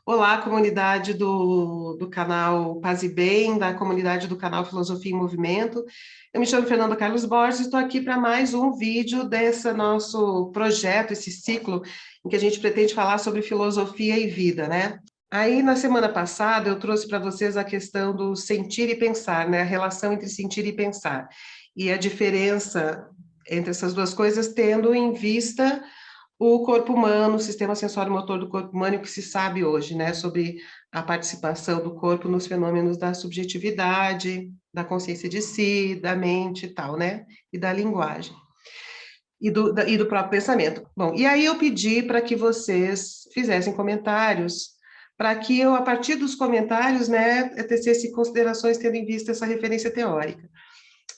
Olá, comunidade do canal Paz e Bem, da comunidade do canal Filosofia em Movimento. Eu me chamo Fernanda Carlos Borges e estou aqui para mais um vídeo desse nosso projeto, esse ciclo, em que a gente pretende falar sobre filosofia e vida, né? Aí, na semana passada, eu trouxe para vocês a questão do sentir e pensar, né? A relação entre sentir e pensar. E a diferença entre essas duas coisas, tendo em vista o corpo humano, o sistema sensório-motor do corpo humano, e o que se sabe hoje, né, sobre a participação do corpo nos fenômenos da subjetividade, da consciência de si, da mente e tal, né, e da linguagem, e do próprio pensamento. Bom, e aí eu pedi para que vocês fizessem comentários, para que eu, a partir dos comentários, né, tecesse considerações tendo em vista essa referência teórica.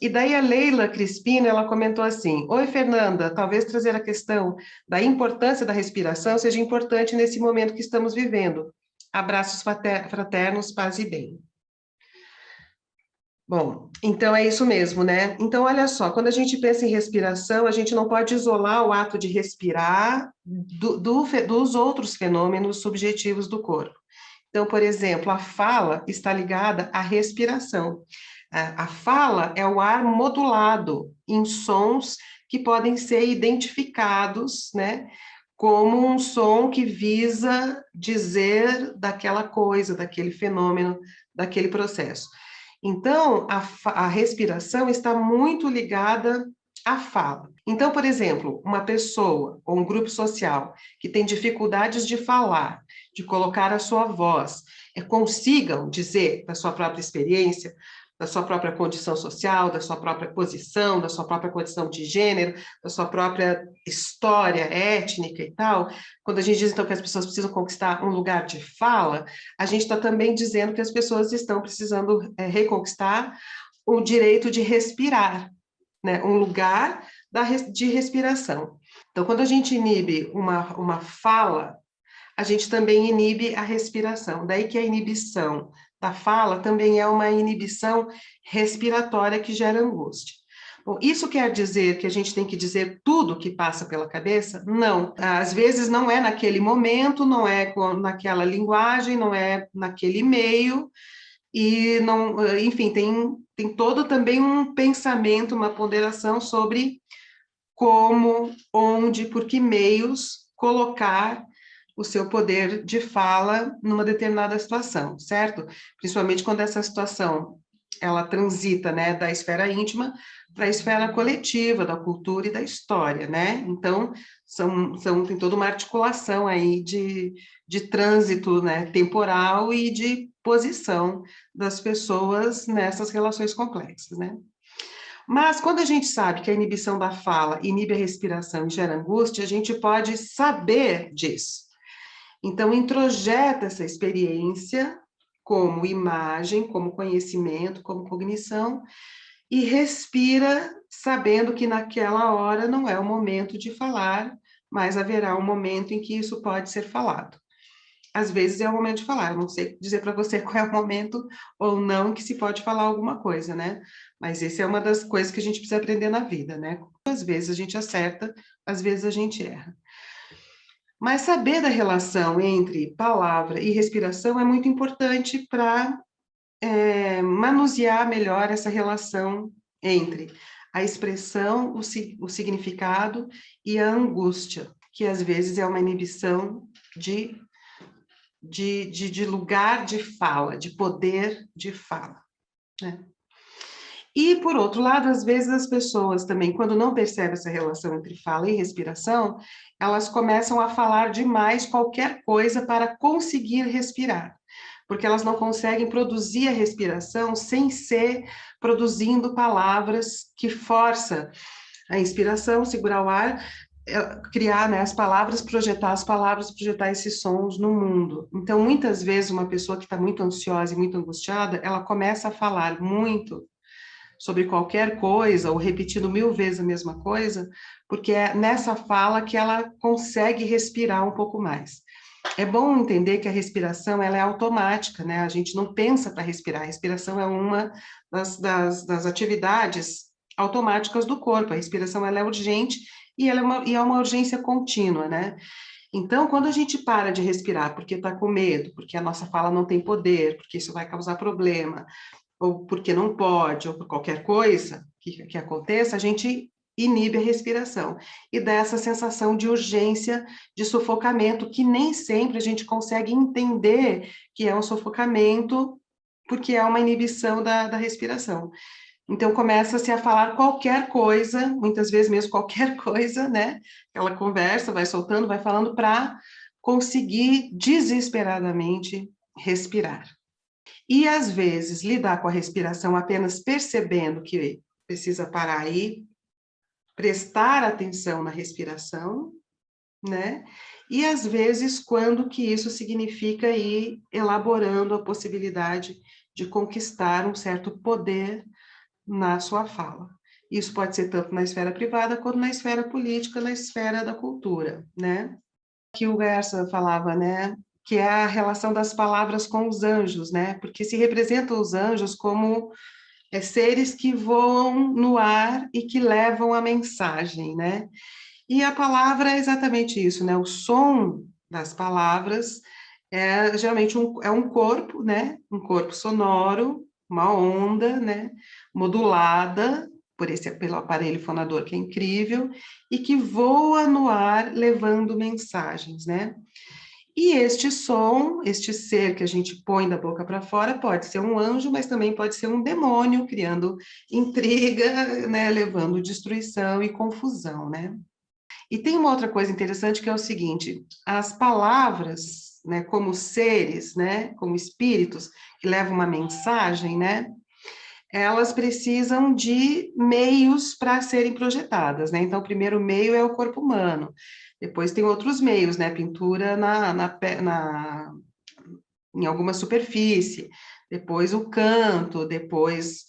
E daí a Leila Crispino, ela comentou assim: Oi, Fernanda, talvez trazer a questão da importância da respiração seja importante nesse momento que estamos vivendo. Abraços fraternos, paz e bem. Bom, então é isso mesmo, né? Então, olha só, quando a gente pensa em respiração, a gente não pode isolar o ato de respirar dos outros fenômenos subjetivos do corpo. Então, por exemplo, a fala está ligada à respiração. A fala é o ar modulado em sons que podem ser identificados, né, como um som que visa dizer daquela coisa, daquele fenômeno, daquele processo. Então, a respiração está muito ligada à fala. Então, por exemplo, uma pessoa ou um grupo social que tem dificuldades de falar, de colocar a sua voz, consigam dizer da sua própria experiência, da sua própria condição social, da sua própria posição, da sua própria condição de gênero, da sua própria história étnica e tal. Quando a gente diz, então, que as pessoas precisam conquistar um lugar de fala, a gente está também dizendo que as pessoas estão precisando reconquistar o direito de respirar, né? Um lugar de respiração. Então, quando a gente inibe uma fala, a gente também inibe a respiração. Daí que a inibição da fala também é uma inibição respiratória que gera angústia. Bom, isso quer dizer que a gente tem que dizer tudo que passa pela cabeça? Não. Às vezes não é naquele momento, não é naquela linguagem, não é naquele meio, e não, enfim, tem todo também um pensamento, uma ponderação sobre como, onde, por que meios colocar o seu poder de fala numa determinada situação, certo? Principalmente quando essa situação ela transita, né, da esfera íntima para a esfera coletiva, da cultura e da história, né? Então, tem toda uma articulação aí de trânsito, né, temporal e de posição das pessoas nessas relações complexas, né? Mas quando a gente sabe que a inibição da fala inibe a respiração e gera angústia, a gente pode saber disso. Então, introjeta essa experiência como imagem, como conhecimento, como cognição, e respira sabendo que naquela hora não é o momento de falar, mas haverá um momento em que isso pode ser falado. Às vezes é o momento de falar, eu não sei dizer para você qual é o momento ou não que se pode falar alguma coisa, né? Mas essa é uma das coisas que a gente precisa aprender na vida, né? Às vezes a gente acerta, às vezes a gente erra. Mas saber da relação entre palavra e respiração é muito importante para manusear melhor essa relação entre a expressão, o significado e a angústia, que às vezes é uma inibição de lugar de fala, de poder de fala, né? E, por outro lado, às vezes as pessoas também, quando não percebem essa relação entre fala e respiração, elas começam a falar demais qualquer coisa para conseguir respirar, porque elas não conseguem produzir a respiração sem ser produzindo palavras que forçam a inspiração, segurar o ar, criar, né, as palavras, projetar esses sons no mundo. Então, muitas vezes, uma pessoa que está muito ansiosa e muito angustiada, ela começa a falar muito sobre qualquer coisa, ou repetindo 1000 vezes a mesma coisa, porque é nessa fala que ela consegue respirar um pouco mais. É bom entender que a respiração ela é automática, né? A gente não pensa para respirar. A respiração é uma das atividades automáticas do corpo. A respiração ela é urgente e ela é uma urgência contínua, né? Então, quando a gente para de respirar porque está com medo, porque a nossa fala não tem poder, porque isso vai causar problema, ou porque não pode, ou por qualquer coisa que aconteça, a gente inibe a respiração. E dá essa sensação de urgência, de sufocamento, que nem sempre a gente consegue entender que é um sufocamento, porque é uma inibição da respiração. Então, começa-se a falar qualquer coisa, muitas vezes mesmo qualquer coisa, né? Ela conversa, vai soltando, vai falando para conseguir desesperadamente respirar. E, às vezes, lidar com a respiração apenas percebendo que precisa parar aí, prestar atenção na respiração, né? E, às vezes, quando que isso significa ir elaborando a possibilidade de conquistar um certo poder na sua fala. Isso pode ser tanto na esfera privada quanto na esfera política, na esfera da cultura, né? Que o Gerson falava, né? Que é a relação das palavras com os anjos, né? Porque se representam os anjos como seres que voam no ar e que levam a mensagem, né? E a palavra é exatamente isso, né? O som das palavras geralmente é um corpo, né? Um corpo sonoro, uma onda, né? Modulada pelo aparelho fonador, que é incrível, e que voa no ar levando mensagens, né? E este som, este ser que a gente põe da boca para fora, pode ser um anjo, mas também pode ser um demônio, criando intriga, né? Levando destruição e confusão, né? E tem uma outra coisa interessante que é o seguinte: as palavras, né, como seres, né, como espíritos que levam uma mensagem, né, elas precisam de meios para serem projetadas, né? Então, o primeiro meio é o corpo humano. Depois tem outros meios, né? Pintura em alguma superfície. Depois o canto, depois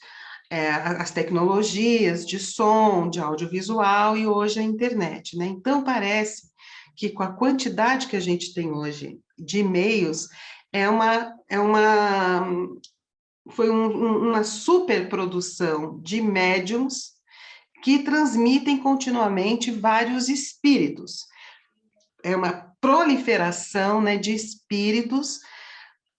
as tecnologias de som, de audiovisual e hoje a internet, né? Então, parece que com a quantidade que a gente tem hoje de e-mails, foi uma superprodução de médiums que transmitem continuamente vários espíritos. É uma proliferação, né, de espíritos,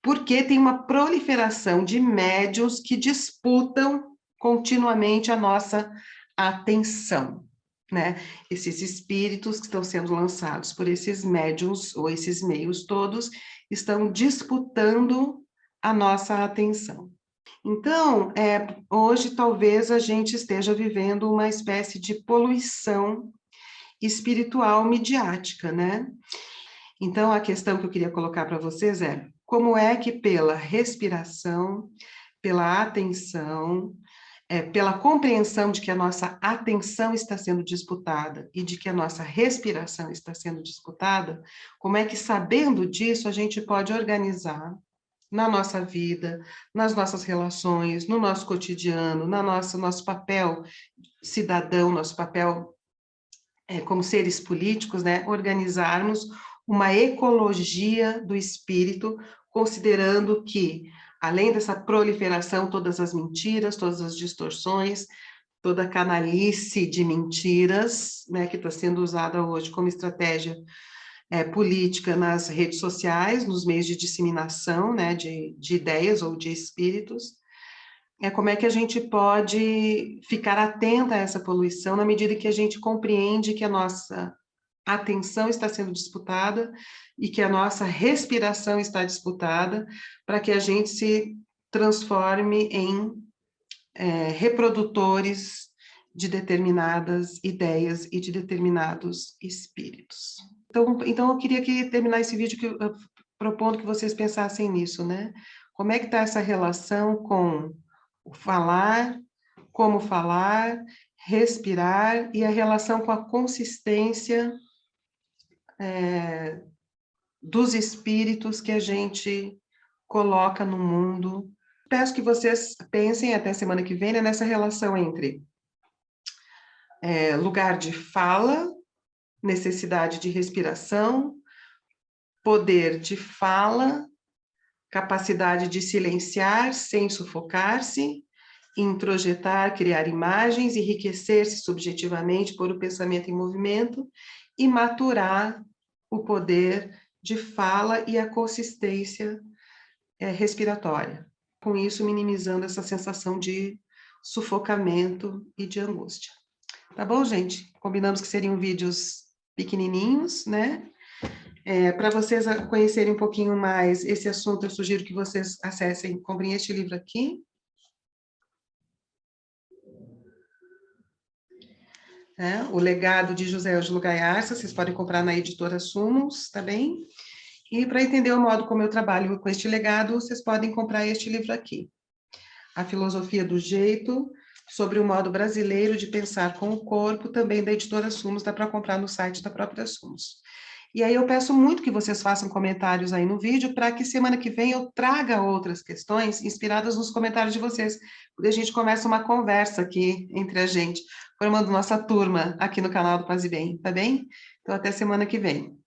porque tem uma proliferação de médiums que disputam continuamente a nossa atenção, né? Esses espíritos que estão sendo lançados por esses médiums, ou esses meios todos, estão disputando a nossa atenção. Então, hoje talvez a gente esteja vivendo uma espécie de poluição espiritual midiática, né? Então, a questão que eu queria colocar para vocês é: como é que pela respiração, pela atenção, pela compreensão de que a nossa atenção está sendo disputada e de que a nossa respiração está sendo disputada, como é que, sabendo disso, a gente pode organizar na nossa vida, nas nossas relações, no nosso cotidiano, nosso papel cidadão, nosso papel como seres políticos, né, organizarmos uma ecologia do espírito, considerando que, além dessa proliferação, todas as mentiras, todas as distorções, toda a canalice de mentiras, né, que está sendo usada hoje como estratégia política nas redes sociais, nos meios de disseminação, né, de ideias ou de espíritos, como é que a gente pode ficar atenta a essa poluição na medida que a gente compreende que a nossa atenção está sendo disputada e que a nossa respiração está disputada, para que a gente se transforme em reprodutores de determinadas ideias e de determinados espíritos. Então eu queria terminar esse vídeo propondo que vocês pensassem nisso, né? Como é que está essa relação com o falar, como falar, respirar e a relação com a consistência dos espíritos que a gente coloca no mundo. Peço que vocês pensem até semana que vem, né, nessa relação entre lugar de fala, necessidade de respiração, poder de fala, capacidade de silenciar sem sufocar-se, introjetar, criar imagens, enriquecer-se subjetivamente por o pensamento em movimento e maturar o poder de fala e a consistência respiratória. Com isso, minimizando essa sensação de sufocamento e de angústia. Tá bom, gente? Combinamos que seriam vídeos pequenininhos, né? Para vocês conhecerem um pouquinho mais esse assunto, eu sugiro que vocês acessem, comprem este livro aqui. O Legado de José Ângelo Gaiarsa, vocês podem comprar na editora Sumos, tá bem? E para entender o modo como eu trabalho com este legado, vocês podem comprar este livro aqui. A Filosofia do Jeito, sobre o modo brasileiro de pensar com o corpo, também da editora Sumos, dá para comprar no site da própria Sumos. E aí eu peço muito que vocês façam comentários aí no vídeo, para que semana que vem eu traga outras questões inspiradas nos comentários de vocês, porque a gente começa uma conversa aqui entre a gente, formando nossa turma aqui no canal do Paz e Bem, tá bem? Então até semana que vem.